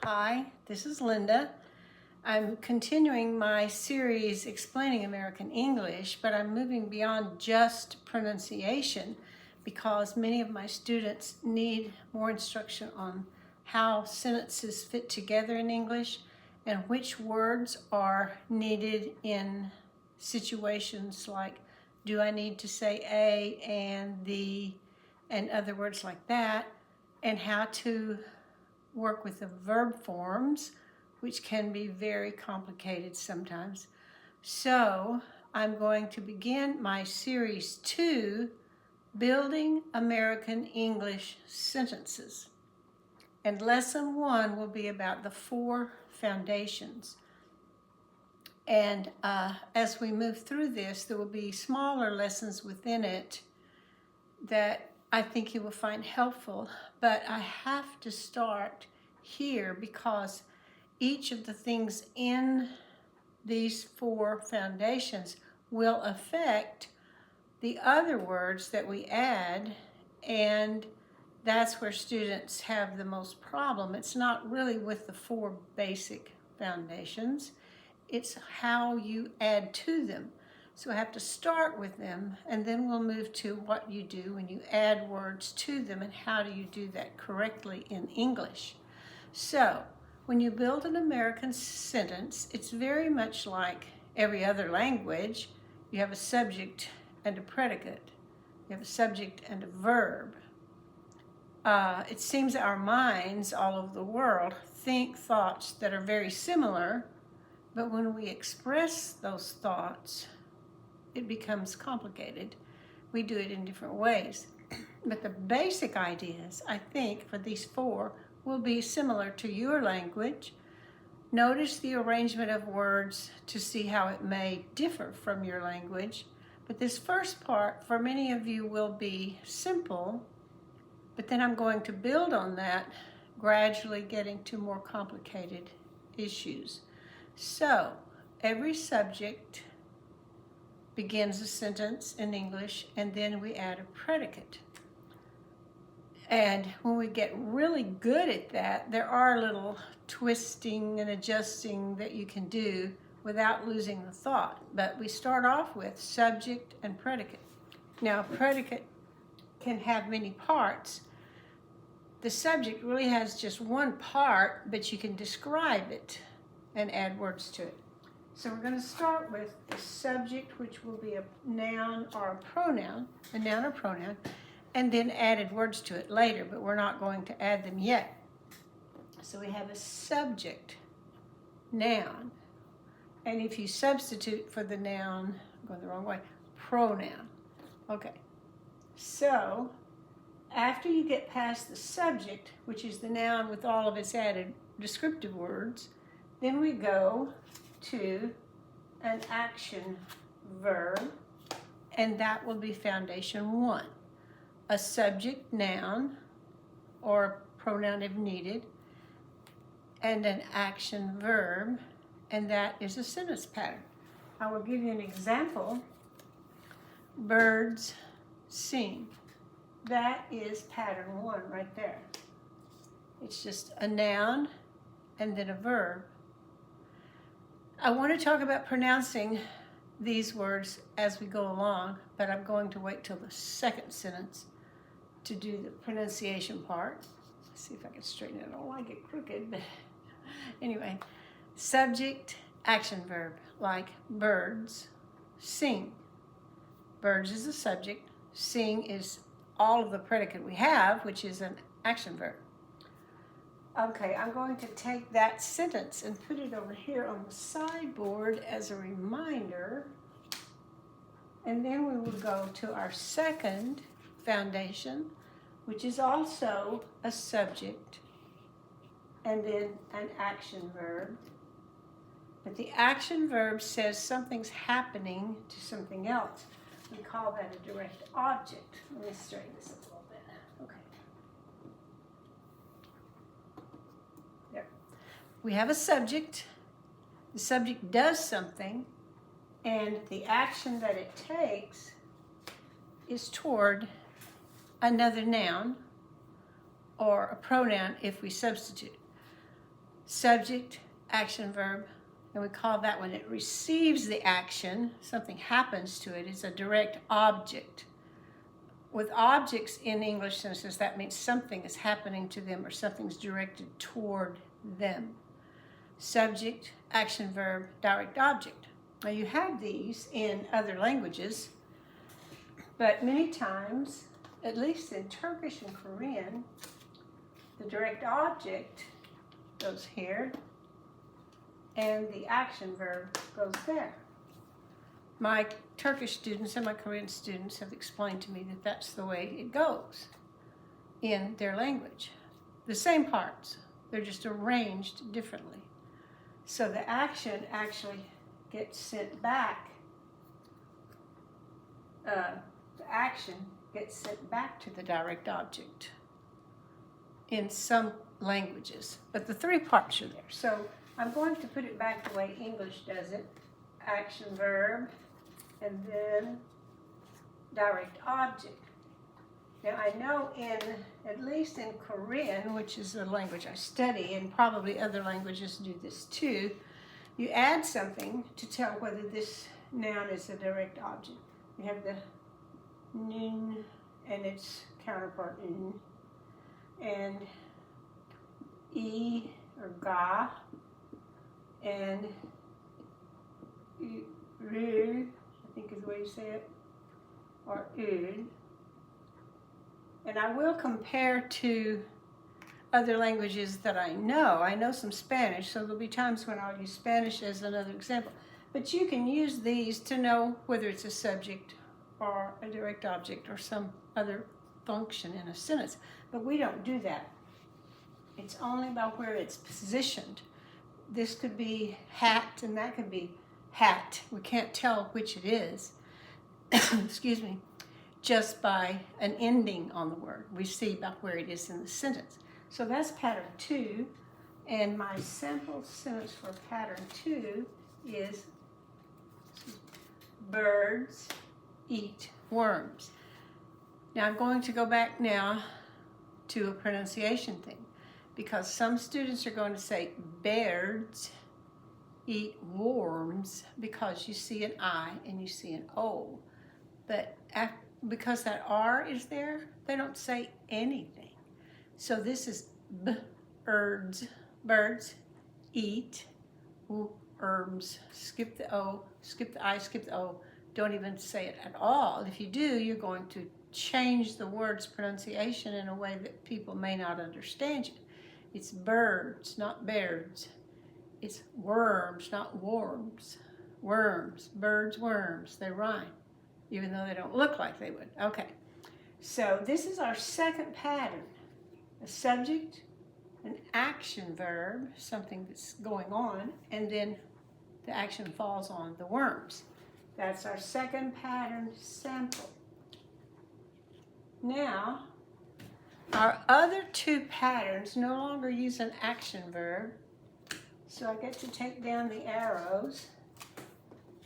Hi, this is Linda. I'm continuing my series explaining American English, but I'm moving beyond just pronunciation because many of my students need more instruction on how sentences fit together in English and which words are needed in situations like, do I need to say a and the and other words like that, and how to work with the verb forms, which can be very complicated sometimes. So I'm going to begin my series 2, Building American English Sentences. And lesson 1 will be about the 4 foundations. And as we move through this, there will be smaller lessons within it that I think you will find helpful, but I have to start here because each of the things in these 4 foundations will affect the other words that we add, and that's where students have the most problem. It's not really with the 4 basic foundations, it's how you add to them. So I have to start with them, and then we'll move to what you do when you add words to them and how do you do that correctly in English. So when you build an American sentence, it's very much like every other language. You have a subject and a predicate. You have a subject and a verb. It seems that our minds all over the world think thoughts that are very similar, but when we express those thoughts, it becomes complicated. We do it in different ways. But the basic ideas, I think, for these 4 will be similar to your language. Notice the arrangement of words to see how it may differ from your language. But this first part, for many of you, will be simple, but then I'm going to build on that, gradually getting to more complicated issues. So, every subject begins a sentence in English, and then we add a predicate. And when we get really good at that, there are little twisting and adjusting that you can do without losing the thought. But we start off with subject and predicate. Now, a predicate can have many parts. The subject really has just one part, but you can describe it and add words to it. So we're going to start with the subject, which will be a noun or a pronoun, a noun or pronoun, and then added words to it later, but we're not going to add them yet. So we have a subject, noun, and if you substitute for the noun, I'm going the wrong way, pronoun. Okay, so after you get past the subject, which is the noun with all of its added descriptive words, then we go to an action verb, and that will be foundation 1. A subject, noun, or pronoun if needed, and an action verb, and that is a sentence pattern. I will give you an example. Birds sing. That is pattern 1 right there. It's just a noun and then a verb. I want to talk about pronouncing these words as we go along, but I'm going to wait till the second sentence to do the pronunciation part. Let's see if I can straighten it. I don't like it crooked, but anyway. Subject, action verb, like birds sing. Birds is the subject. Sing is all of the predicate we have, which is an action verb. Okay, I'm going to take that sentence and put it over here on the sideboard as a reminder. And then we will go to our second foundation, which is also a subject and then an action verb. But the action verb says something's happening to something else. We call that a direct object. Let me straighten this up a little bit. Okay. There. We have a subject. The subject does something, and the action that it takes is toward another noun or a pronoun if we substitute. subject, action, verb, and we call that when it receives the action, something happens to it, it's a direct object. With objects in English sentences, that means something is happening to them or something's directed toward them. Subject, action, verb, direct object. Now you have these in other languages, but many times, at least in Turkish and Korean, the direct object goes here and the action verb goes there. My Turkish students and my Korean students have explained to me that that's the way it goes in their language. The same parts, they're just arranged differently. So the action actually gets sent back. The action gets sent back to the direct object in some languages, but the three parts are there. So I'm going to put it back the way English does it. Action, verb, and then direct object. Now I know at least in Korean, which is the language I study, and probably other languages do this too, you add something to tell whether this noun is a direct object. You have the nun and its counterpart n, and e or ga, and ru, I think is the way you say it, or ud. And I will compare to other languages that I know. I know some Spanish, so there'll be times when I'll use Spanish as another example. But you can use these to know whether it's a subject or a direct object or some other function in a sentence. But we don't do that. It's only about where it's positioned. This could be hat and that could be hat. We can't tell which it is, excuse me, just by an ending on the word. We see about where it is in the sentence. So that's pattern 2, and my sample sentence for pattern 2 is birds eat worms. Now I'm going to go back now to a pronunciation thing, because some students are going to say birds eat worms because you see an I and you see an O. But because that R is there, they don't say anything. So this is birds eat worms. Skip the O, skip the I, skip the O. Don't even say it at all. If you do, you're going to change the word's pronunciation in a way that people may not understand you. It's birds, not bears. It's worms, not worms. Worms, birds, worms. They rhyme, even though they don't look like they would. Okay, so this is our second pattern. A subject, an action verb, something that's going on, and then the action falls on the worms. That's our second pattern sample. Now, our other two patterns no longer use an action verb, so I get to take down the arrows,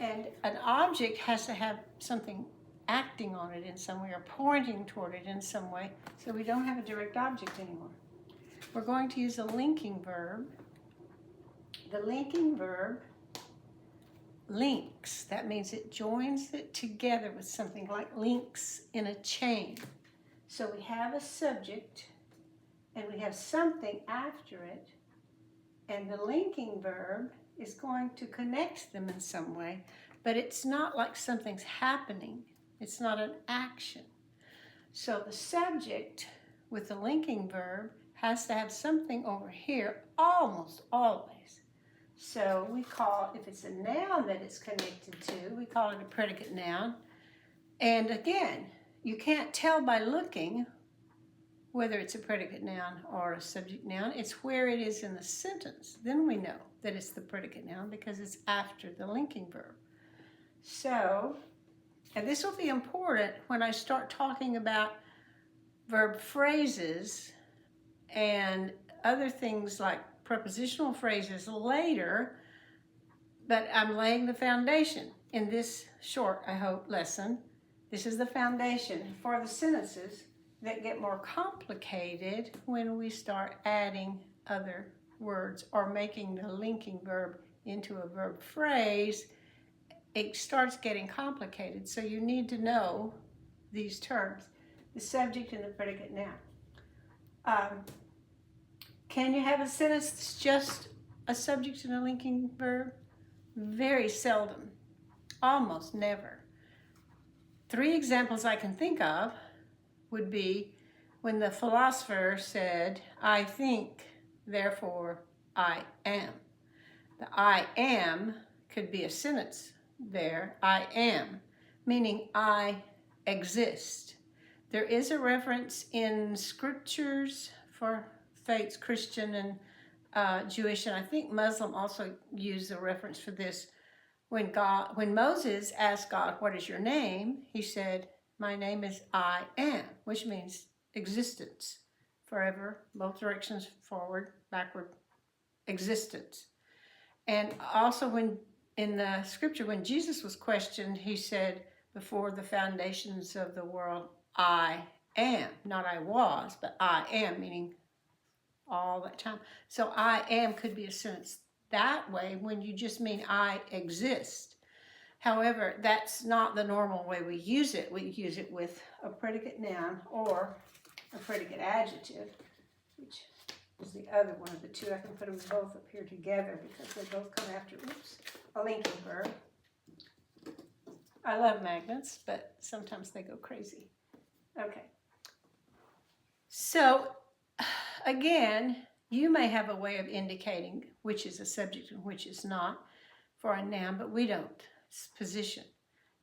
and an object has to have something acting on it in some way or pointing toward it in some way, so we don't have a direct object anymore. We're going to use a linking verb. The linking verb links. That means it joins it together with something, like links in a chain. So we have a subject and we have something after it, and the linking verb is going to connect them in some way, but it's not like something's happening. It's not an action. So the subject with the linking verb has to have something over here almost always. So we call, if it's a noun that it's connected to, we call it a predicate noun. And again, you can't tell by looking whether it's a predicate noun or a subject noun. It's where it is in the sentence. Then we know that it's the predicate noun because it's after the linking verb. So, and this will be important when I start talking about verb phrases and other things like prepositional phrases later, but I'm laying the foundation in this short, I hope, lesson. This is the foundation for the sentences that get more complicated when we start adding other words or making the linking verb into a verb phrase, it starts getting complicated. So you need to know these terms, the subject and the predicate noun. Can you have a sentence that's just a subject and a linking verb? Very seldom, almost never. 3 examples I can think of would be when the philosopher said, I think, therefore I am. The I am could be a sentence there, I am, meaning I exist. There is a reference in scriptures for faiths, Christian and Jewish, and I think Muslim also use a reference for this. When Moses asked God, what is your name? He said, my name is I am, which means existence, forever, both directions, forward, backward, existence. And also when in the scripture, when Jesus was questioned, he said, before the foundations of the world, I am, not I was, but I am, meaning all that time. So I am could be a sentence that way when you just mean I exist. However, that's not the normal way we use it. We use it with a predicate noun or a predicate adjective, which is the other one of the two. I can put them both up here together because they both come after, a linking verb. I love magnets, but sometimes they go crazy. Okay. So, again, you may have a way of indicating which is a subject and which is not for a noun, but we don't. It's position.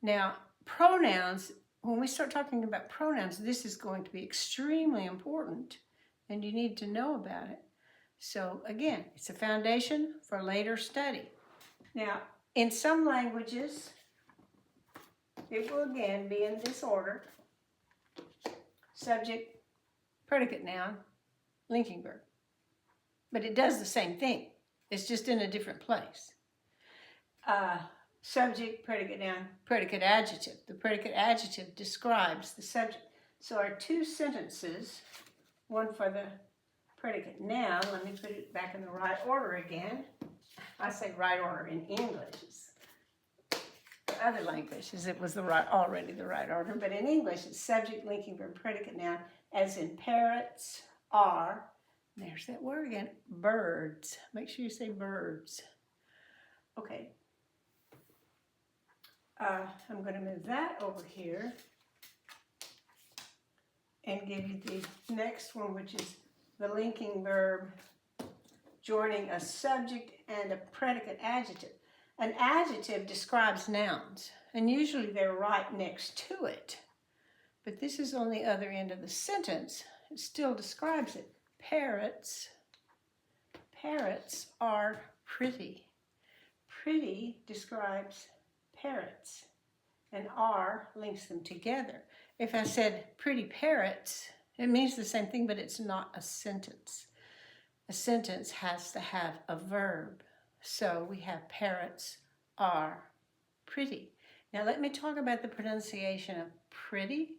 Now, pronouns, when we start talking about pronouns, this is going to be extremely important, and you need to know about it. So, again, it's a foundation for later study. Now, in some languages, it will again be in this order: subject, predicate noun, linking verb. But it does the same thing. It's just in a different place. Subject, predicate noun, predicate adjective. The predicate adjective describes the subject. So our 2 sentences, one for the predicate noun, let me put it back in the right order again. I say right order in English. For other languages, it was already the right order, but in English, it's subject, linking verb, predicate noun, as in parrots are, there's that word again, birds. Make sure you say birds. Okay. I'm going to move that over here and give you the next one, which is the linking verb joining a subject and a predicate adjective. An adjective describes nouns, and usually they're right next to it. But this is on the other end of the sentence. It still describes it. Parrots are pretty. Pretty describes parrots, and are links them together. If I said pretty parrots, it means the same thing, but it's not a sentence. A sentence has to have a verb. So we have parrots are pretty. Now let me talk about the pronunciation of pretty.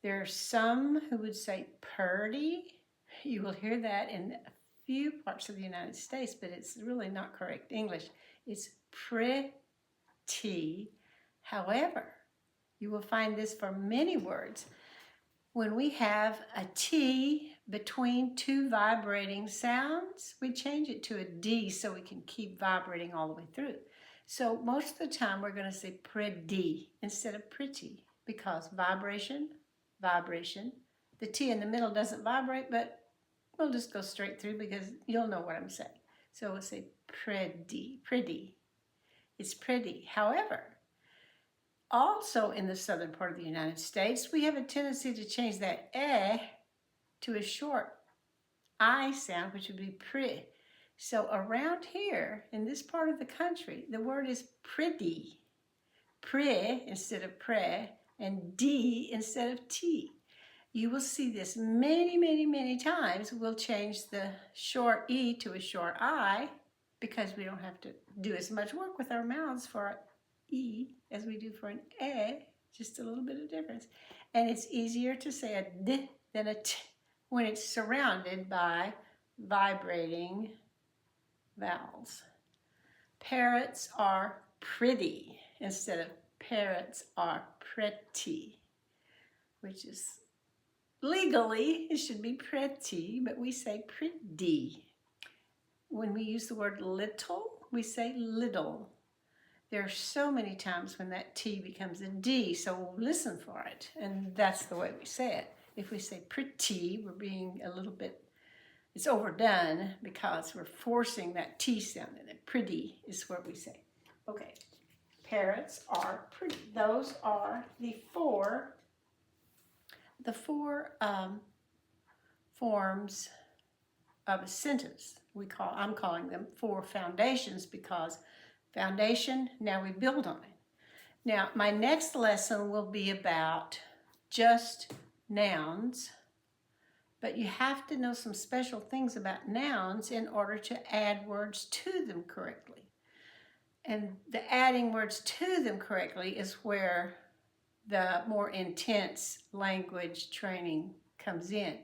There are some who would say purdy. You will hear that in a few parts of the United States, but it's really not correct English. It's pretty. However, you will find this for many words. When we have a T between 2 vibrating sounds, we change it to a D so we can keep vibrating all the way through. So most of the time we're going to say pretty instead of pretty because vibration. The T in the middle doesn't vibrate, but we'll just go straight through because you'll know what I'm saying. So we'll say pretty. It's pretty. However, also in the southern part of the United States, we have a tendency to change that eh to a short I sound, which would be pre. So around here, in this part of the country, the word is pretty. Pre instead of pre, and D instead of T. You will see this many times. We'll change the short E to a short I because we don't have to do as much work with our mouths for an E as we do for an E, just a little bit of difference. And it's easier to say a D than a T when it's surrounded by vibrating vowels. Parrots are pretty instead of parrots are pretty, which is legally it should be pretty, but we say pretty. When we use the word little, we say little. There are so many times when that T becomes a D, so we'll listen for it, and that's the way we say it. If we say pretty, we're being a little bit, it's overdone because we're forcing that T sound in it. Pretty is what we say. Okay, parrots are pretty. Those are the four forms of a sentence. I'm calling them four foundations because foundation, now we build on it. Now, my next lesson will be about just nouns, but you have to know some special things about nouns in order to add words to them correctly. And the adding words to them correctly is where the more intense language training comes in.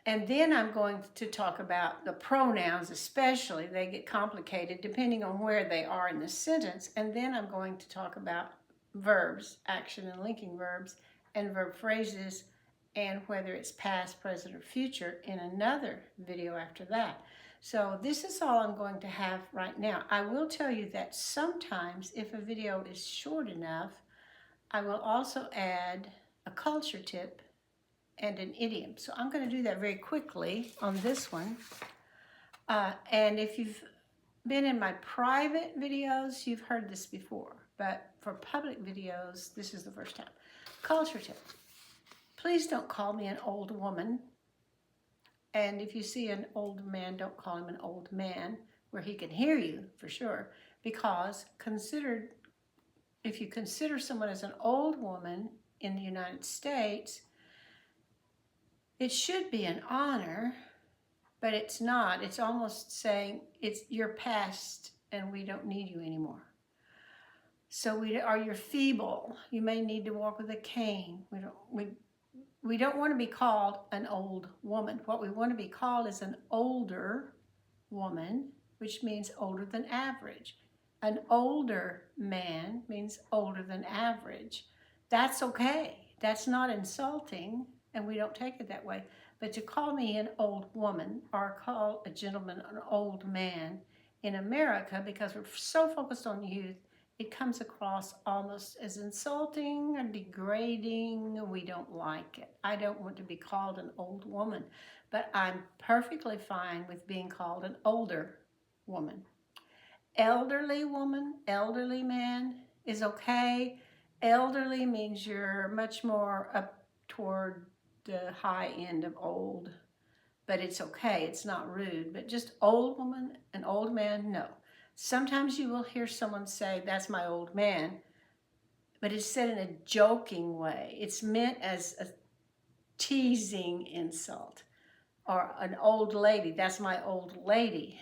And then I'm going to talk about the pronouns especially. They get complicated depending on where they are in the sentence. And then I'm going to talk about verbs, action and linking verbs, and verb phrases, and whether it's past, present, or future in another video after that. So this is all I'm going to have right now. I will tell you that sometimes if a video is short enough, I will also add a culture tip and an idiom. So I'm going to do that very quickly on this one. And if you've been in my private videos, you've heard this before. But for public videos, this is the first time. Culture tip. Please don't call me an old woman. And if you see an old man, don't call him an old man, where he can hear you for sure. Because if you consider someone as an old woman in the United States, it should be an honor, but it's not. It's almost saying you're past and we don't need you anymore. So you're feeble. You may need to walk with a cane. We don't want to be called an old woman. What we want to be called is an older woman, which means older than average. An older man means older than average. That's okay. That's not insulting, and we don't take it that way. But to call me an old woman or call a gentleman an old man in America, because we're so focused on youth, it comes across almost as insulting or degrading. We don't like it. I don't want to be called an old woman, but I'm perfectly fine with being called an older woman. Elderly woman, elderly man is okay. Elderly means you're much more up toward the high end of old, but it's okay. It's not rude. But just old woman and old man, no. Sometimes you will hear someone say, that's my old man, but it's said in a joking way. It's meant as a teasing insult. Or an old lady, that's my old lady.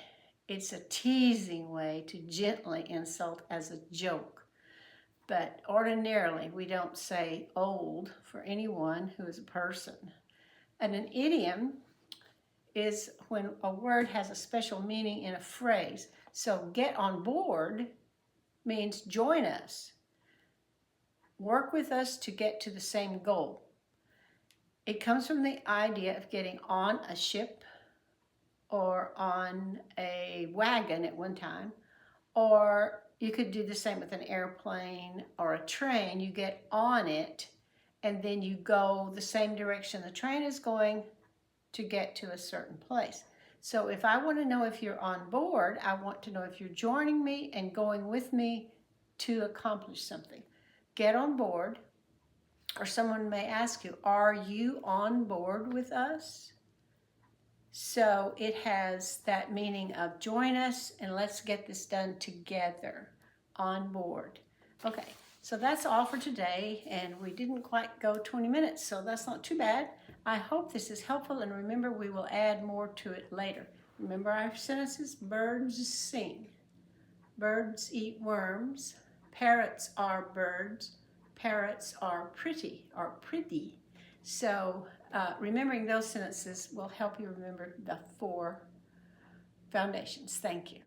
It's a teasing way to gently insult as a joke. But ordinarily, we don't say old for anyone who is a person. And an idiom is when a word has a special meaning in a phrase. So get on board means join us. Work with us to get to the same goal. It comes from the idea of getting on a ship or on a wagon at one time, or you could do the same with an airplane or a train. You get on it and then you go the same direction the train is going to get to a certain place. So if I want to know if you're on board, I want to know if you're joining me and going with me to accomplish something. Get on board, or someone may ask you, are you on board with us? So it has that meaning of join us and let's get this done together, on board. Okay, so that's all for today, and we didn't quite go 20 minutes, so that's not too bad. I hope this is helpful, and remember, we will add more to it later. Remember our sentences? Birds sing. Birds eat worms. Parrots are birds. Parrots are pretty, or pretty. So remembering those sentences will help you remember the 4 foundations. Thank you.